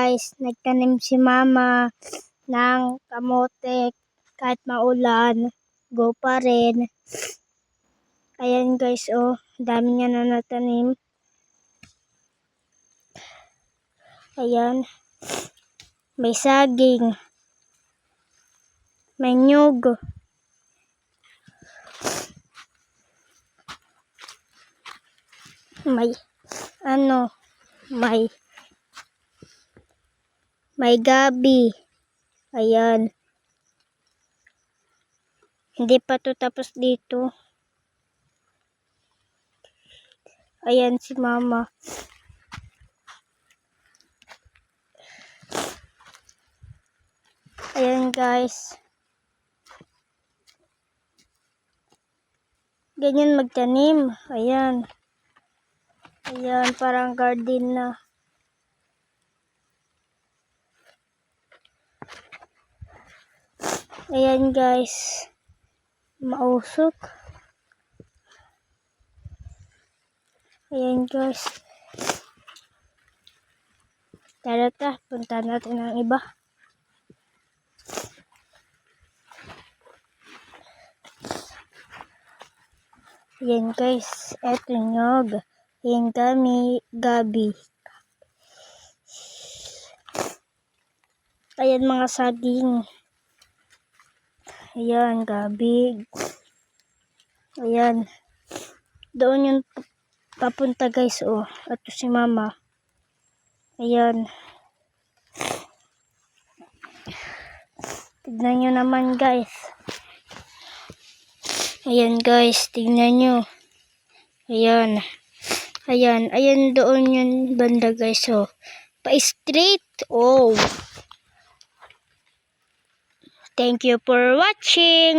guys, nagtanim si mama ng kamote kahit maulan, go pa rin. Ayan guys, oh, dami niya na natanim. Ayan, may saging, may nyug, may may gabi. Ayan. Hindi pa to tapos dito. Ayan si mama. Ayan guys. Ganyan magtanim. Ayan. Ayan, parang garden na. Ayan guys. Mausok. Ayan guys. Tara ta, punta natin ang iba. Ayan guys, eto nyog. Ayan gabi. Ayan mga saging. Ayan, gabi. Ayan. Doon yung papunta guys, oh. Ato si mama. Ayan. Tignan nyo naman guys. Ayan guys, tignan nyo. Ayan. Ayan doon yung banda guys, oh. Pa-straight. Oh. Thank you for watching.